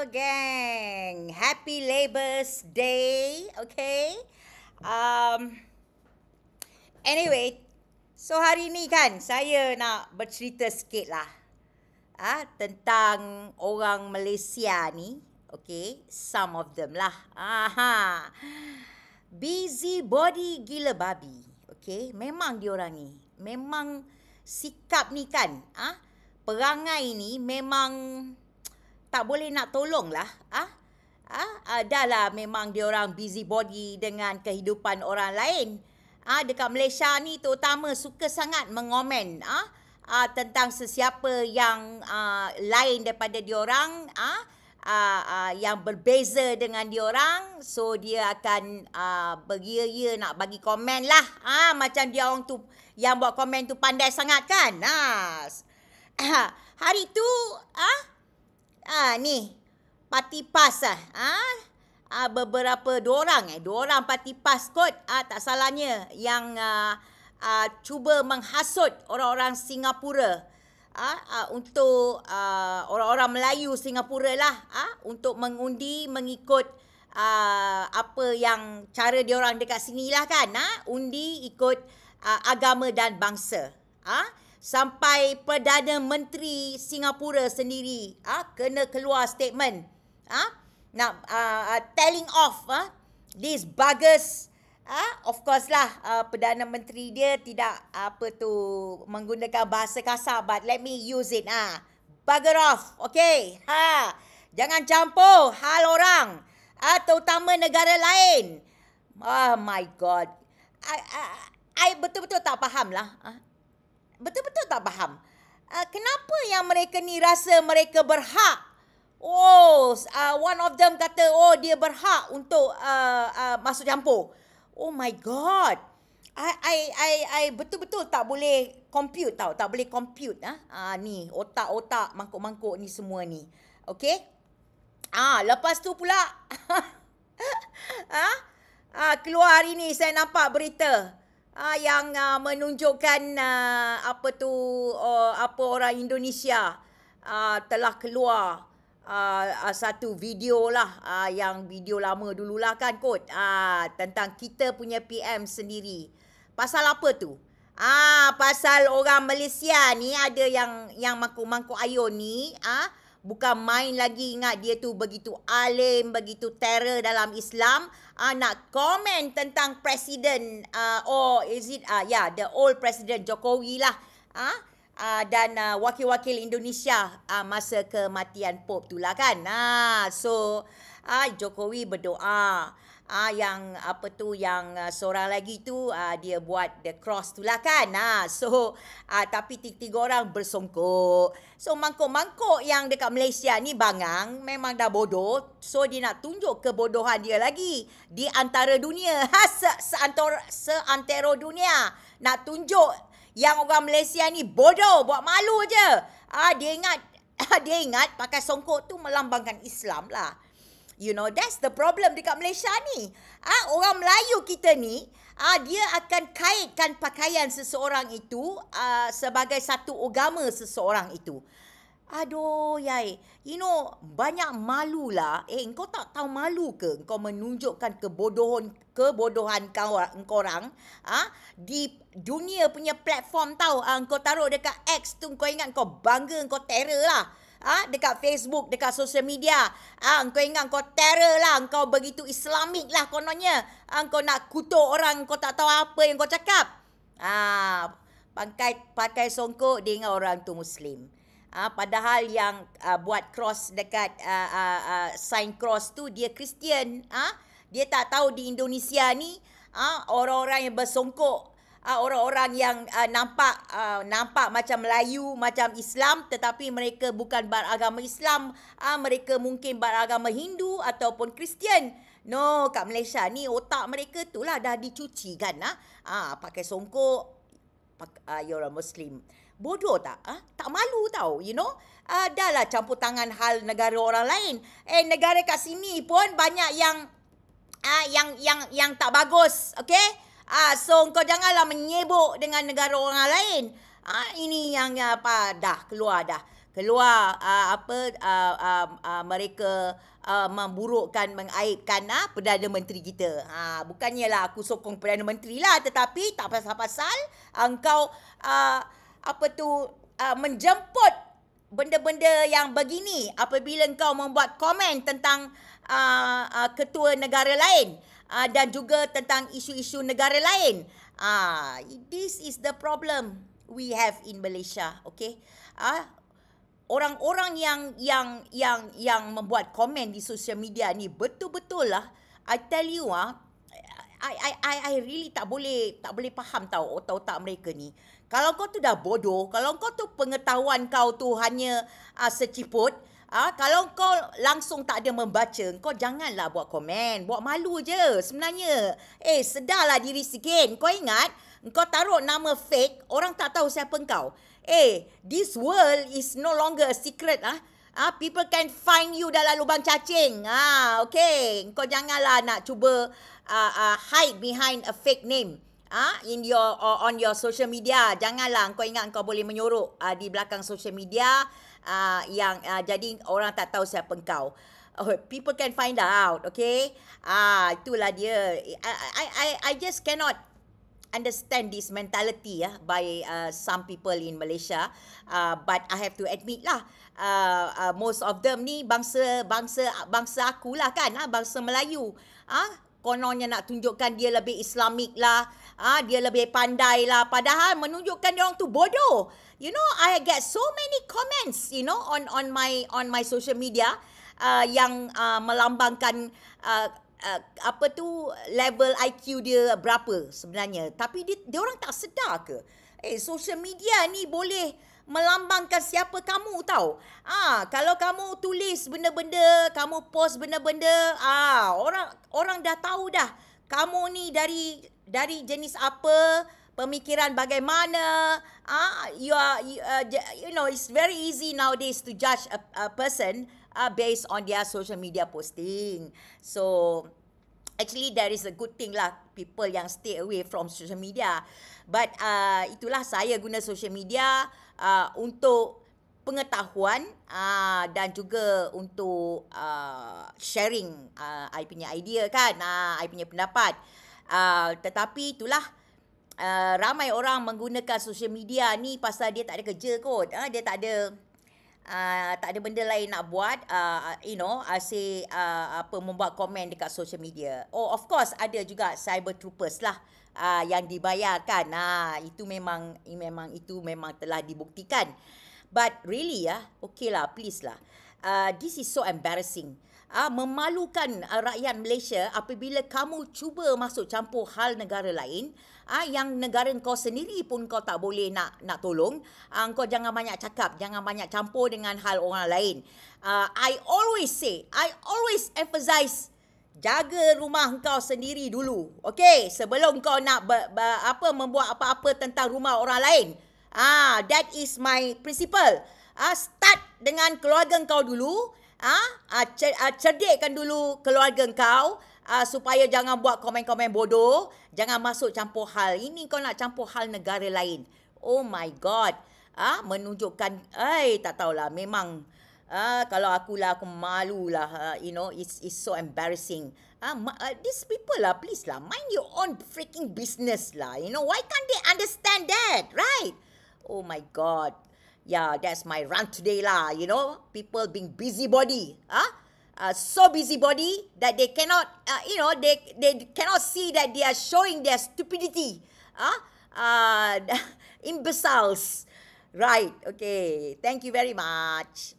gang. Happy Labour's Day, okay? Um, anyway, so hari ni kan saya nak bercerita sikit lah tentang orang Malaysia ni, okay? Some of them lah. Busybody gila babi, okay? Memang diorang ni, memang sikap ni kan, perangai ni memang tak boleh nak tolong lah. Dah lah memang diorang busybody dengan kehidupan orang lain. Dekat Malaysia ni terutama suka sangat mengomen tentang sesiapa yang lain daripada diorang, yang berbeza dengan diorang. So dia akan beria-ia nak bagi komen lah. Macam dia orang tu yang buat komen tu pandai sangat kan. Hari tu ni parti PAS beberapa dua orang parti PAS kot tak salahnya yang cuba menghasut orang-orang Singapura untuk orang-orang Melayu Singapura lah untuk mengundi mengikut apa yang cara diorang dekat sini lah kan, undi ikut agama dan bangsa. Sampai Perdana Menteri Singapura sendiri kena keluar statement nak telling off these buggers. Of course lah Perdana Menteri dia tidak menggunakan bahasa kasar, but let me use it. Bugger off, okay? Jangan campur hal orang, terutama negara lain. Oh my God, I betul-betul tak faham lah. Betul-betul tak faham. Kenapa yang mereka ni rasa mereka berhak? One of them kata, dia berhak untuk masuk campur. Oh my God. I betul-betul tak boleh compute tau. Tak boleh compute. Ni, otak-otak mangkuk-mangkuk ni semua ni. Okay? Lepas tu pula. Keluar hari ni saya nampak berita. Yang menunjukkan apa orang Indonesia telah keluar satu video lah, yang video lama dululah kan kot, tentang kita punya PM sendiri. Pasal apa tu? Pasal orang Malaysia ni ada yang mangkuk-mangkuk ayun ni, bukan main lagi. Ingat dia tu begitu alim, begitu terror dalam Islam. Nak komen tentang Presiden, the old President Jokowi lah. Dan wakil-wakil Indonesia masa kematian Pope tu lah kan. So Jokowi berdoa. Yang seorang lagi tu dia buat the cross tu lah kan. Tapi tiga orang bersongkok. So mangkuk-mangkuk yang dekat Malaysia ni bangang, memang dah bodoh. So dia nak tunjuk kebodohan dia lagi di antara dunia. Seantero dunia. Nak tunjuk yang orang Malaysia ni bodoh, buat malu je. Dia ingat pakai songkok tu melambangkan Islam lah. You know, that's the problem dekat Malaysia ni. Orang Melayu kita ni, dia akan kaitkan pakaian seseorang itu sebagai satu agama seseorang itu. Aduh, yai. You know, banyak malu lah. Engkau tak tahu malu ke? Engkau menunjukkan kebodohan korang di dunia punya platform tau. Engkau taruh dekat X tu, engkau ingat kau bangga, engkau terror lah. Dekat Facebook, dekat social media. Engkau ingat kau terror lah. Engkau begitu Islamik lah kononnya. Engkau nak kutuk orang, engkau tak tahu apa yang kau cakap. Pakai songkok, dia ingat orang tu Muslim. Padahal yang buat cross dekat sign cross tu dia Kristian. Dia tak tahu di Indonesia ni orang-orang yang bersongkok, orang-orang yang nampak macam Melayu, macam Islam, tetapi mereka bukan beragama Islam. Mereka mungkin beragama Hindu ataupun Kristian. No, kat Malaysia ni otak mereka tu lah dah dicuci kan. Pakai songkok, you're a Muslim. Bodoh tak? Tak malu tau, you know. Dah lah campur tangan hal negara orang lain. Negara kat sini pun banyak yang tak bagus, okay? So kau janganlah menyebuk dengan negara orang lain. Ini yang dah keluar dah. keluar mereka memburukkan, mengaibkan Perdana Menteri kita. Bukannya lah aku sokong Perdana Menteri lah, tetapi tak pasal-pasal engkau menjemput benda-benda yang begini apabila engkau membuat komen tentang ketua negara lain dan juga tentang isu-isu negara lain. This is the problem we have in Malaysia, okay? Orang-orang yang membuat komen di social media ni betul-betul lah, I tell you I really tak boleh faham tau otak-otak mereka ni. Kalau kau tu dah bodoh, kalau kau tu pengetahuan kau tu hanya seciput, kalau kau langsung tak ada membaca, kau janganlah buat komen, buat malu je sebenarnya. Sedarlah diri sikit. Kau ingat, kau taruh nama fake, orang tak tahu siapa kau. This world is no longer a secret. People can find you dalam lubang cacing. Okay. Kau janganlah nak cuba hide behind a fake name. On your social media. Janganlah kau ingat kau boleh menyorok di belakang social media yang jadi orang tak tahu siapa kau. People can find out, okay? Itulah dia. I just cannot understand this mentality by some people in Malaysia, but I have to admit lah, most of them ni bangsa aku lah kan, bangsa Melayu. Kononnya nak tunjukkan dia lebih Islamik lah, dia lebih pandai lah, padahal menunjukkan dia orang tu bodoh. You know, I get so many comments, you know, on my social media yang melambangkan level IQ dia berapa sebenarnya. Tapi dia orang tak sedar ke? Social media ni boleh melambangkan siapa kamu tau. Kalau kamu tulis benda-benda, kamu post benda-benda, orang dah tahu dah kamu ni dari jenis apa, pemikiran bagaimana. You know, it's very easy nowadays to judge a person based on their social media posting. So actually there is a good thing lah, people yang stay away from social media. But itulah, saya guna social media untuk pengetahuan dan juga untuk sharing I punya idea kan, I punya pendapat. Tetapi itulah, ramai orang menggunakan social media ni pasal dia tak ada kerja kot. Dia tak ada benda lain nak buat, membuat komen dekat social media. Of course ada juga cyber troopers lah yang dibayarkan. Itu memang telah dibuktikan. But really okay lah, please lah. This is so embarrassing. Memalukan rakyat Malaysia apabila kamu cuba masuk campur hal negara lain, yang negara kau sendiri pun kau tak boleh nak tolong. Kau jangan banyak cakap, jangan banyak campur dengan hal orang lain. I always emphasize, jaga rumah kau sendiri dulu. Okay, sebelum kau nak membuat apa-apa tentang rumah orang lain. That is my principle. Start dengan keluarga kau dulu. Cerdikkan dulu keluarga kau, supaya jangan buat komen-komen bodoh, jangan masuk campur hal. Ini kau nak campur hal negara lain. Oh my God. Menunjukkan, tak tahulah, memang kalau aku malu lah, it's so embarrassing. These people lah, please lah, mind your own freaking business lah. Why can't they understand that, right? Oh my God. Yeah, that's my rant today lah, people being busybody. So busybody that they cannot, they cannot see that they are showing their stupidity. Imbeciles. Right, okay. Thank you very much.